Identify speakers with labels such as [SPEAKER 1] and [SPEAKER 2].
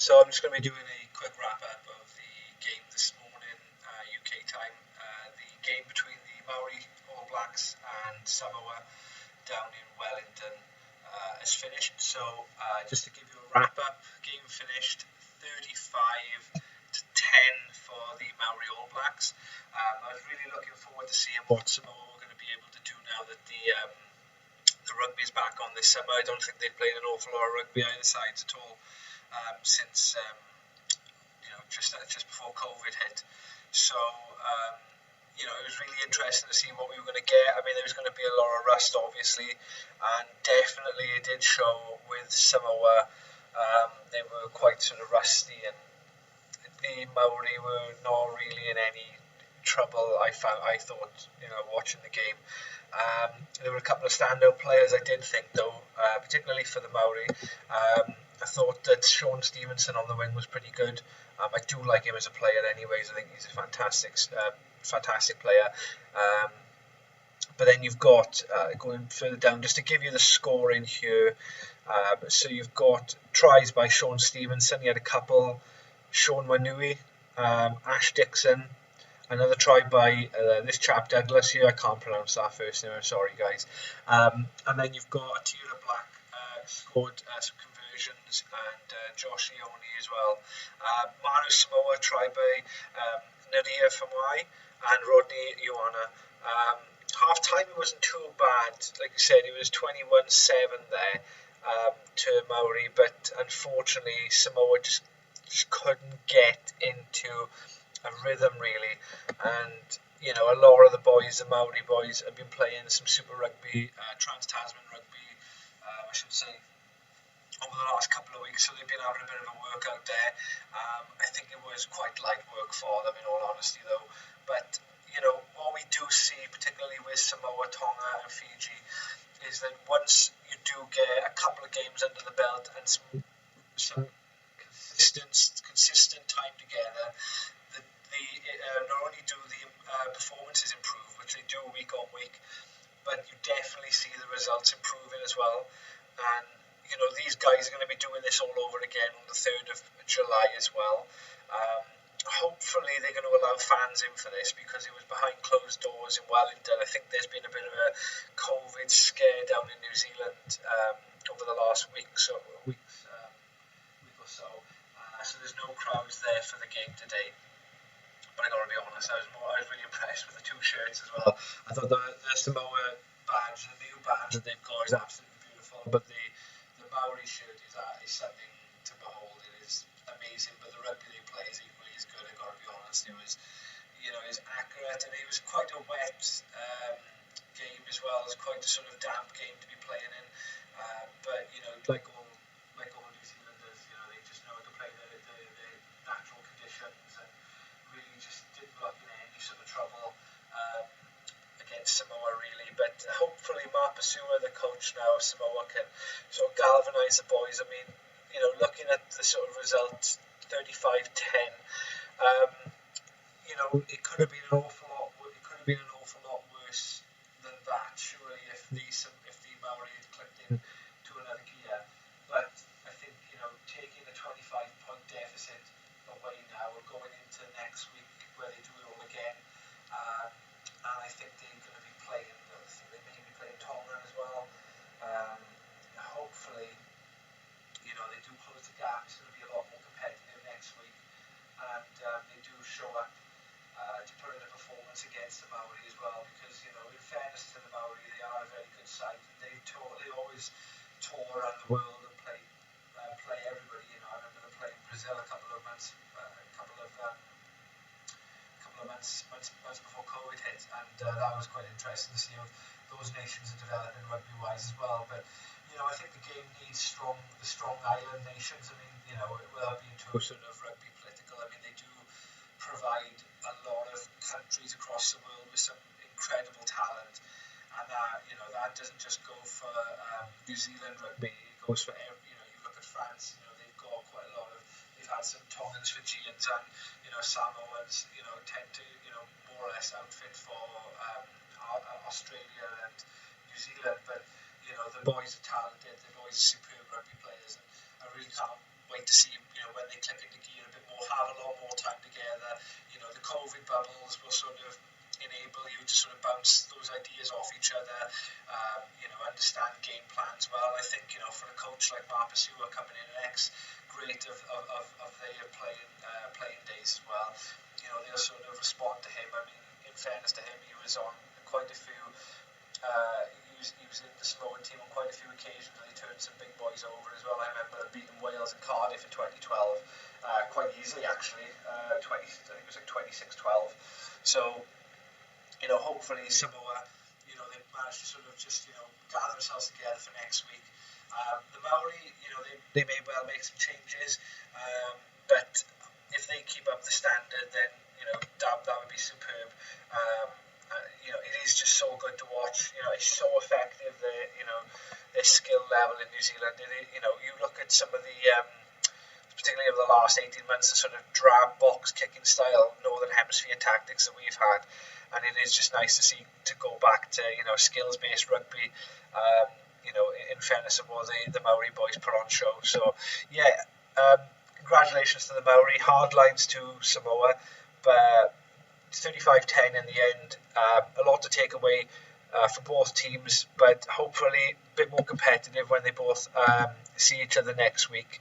[SPEAKER 1] So I'm just going to be doing a quick wrap up of the game this morning, UK time. The game between the Maori All Blacks and Samoa down in Wellington is finished. So just to give you a wrap up, game finished 35-10 for the Maori All Blacks. I was really looking forward to seeing what Samoa were going to be able to do now that the rugby is back on this summer. I don't think they've played an awful lot of rugby either sides at all since just before COVID hit. So it was really interesting to see what we were going to get. I mean, there was going to be a lot of rust, obviously, and definitely it did show with Samoa. They were quite sort of rusty, and the Maori were not really in any trouble. I thought, watching the game. There were a couple of standout players I did think, though, particularly for the Maori. I thought that Sean Stevenson on the wing was pretty good. I do like him as a player anyways. I think he's a fantastic player. But then you've got, going further down, just to give you the scoring here. So you've got tries by Sean Stevenson. He had a couple. Sean Manui, Ash Dixon. Another try by this chap Douglas here. I can't pronounce that first name. I'm sorry, guys. And then you've got Atira Black scored some conversions, and Josh Ione as well. Manu Samoa try by Nadia Famai and Rodney Ioana. Half time it wasn't too bad. Like I said, it was 21-7 there to Maori, but unfortunately Samoa just couldn't get into a rhythm really, and a lot of the boys, the Maori boys, have been playing some Super Rugby, Trans-Tasman Rugby, I should say, over the last couple of weeks, so they've been having a bit of a workout there. I think it was quite light work for them, in all honesty, though. But what we do see, particularly with Samoa, Tonga, and Fiji, is that once you do get a couple of games under the belt and some consistent time together, not only do the performances improve, which they do week on week, but you definitely see the results improving as well. And these guys are going to be doing this all over again on the 3rd of July as well. Hopefully they're going to allow fans in for this, because it was behind closed doors in Wellington. I think there's been a bit of a COVID scare down in New Zealand over the last week or so. So there's no crowds there for the game today. But I gotta be honest, I was really impressed with the two shirts as well. I thought the Samoa badge, the new badge that they've got, is absolutely beautiful. But the Maori shirt is something to behold. It is amazing. But the rugby they play is equally as good. I gotta be honest. It was, it was accurate, and it was quite a wet game as well. It was quite a sort of damp game to be playing in. But like all New Zealanders, they just know how to play the natural conditions, and really just didn't look in any sort of trouble against Samoa really. But hopefully Mark Pasua, the coach now of Samoa, can sort of galvanise the boys. I mean, looking at the sort of result, 35-10, it could have been an awful lot. It could have been an awful lot worse than that, surely, if the Maori had clicked in to another gear. But I think taking a 25-point deficit away now, we're going into next week where they do it all again, and I think they're going to be playing. I think they may be playing Tonga as well. Hopefully, they do close the gap. It's going to be a lot more competitive next week, and they do show up to put in a performance against the Maori as well. Because in fairness to the Maori, they are a very good side. They always tour around the world and play everybody. I remember them playing Brazil a couple of months before COVID hit, and that was quite interesting to see how those nations are developing rugby-wise as well. But I think the game needs the strong island nations. I mean, without being too sort of rugby political, I mean, they do provide a lot of countries across the world with some incredible talent, and that doesn't just go for New Zealand rugby. It goes for you look at France. They've got quite a lot of. They've had some Tongans, Fijians, and Samoans. Tend to more or less outfit for Australia and New Zealand. But the boys are talented. The boys are superb rugby players, and I really can't wait to see, when they click into gear a bit more, have a lot more time together. The COVID bubbles will sort of enable you to sort of bounce those ideas off each other, understand game plans well. I think, for a coach like Mark Pasua coming in next, great of their playing days as well. They'll sort of respond to him. I mean, in fairness to him, he was on quite a few. He was in the Samoan team on quite a few occasions, and he turned some big boys over as well. I remember beating Wales and Cardiff in 2012, quite easily actually. I think it was like 26-12. So, hopefully Samoa, they managed to sort of just, gather themselves together for next week. The Maori, they may well make some changes, but if they keep up the standard, then, that would be superb. It is just so good to watch. It's so effective. Their skill level in New Zealand. You look at some of the, particularly over the last 18 months, the sort of drab box kicking style Northern Hemisphere tactics that we've had, and it is just nice to see to go back to skills-based rugby. In fairness of what the Maori boys put on show. So yeah, congratulations to the Maori. Hard lines to Samoa, but 35-10 in the end. A lot to take away for both teams, but hopefully a bit more competitive when they both see each other next week.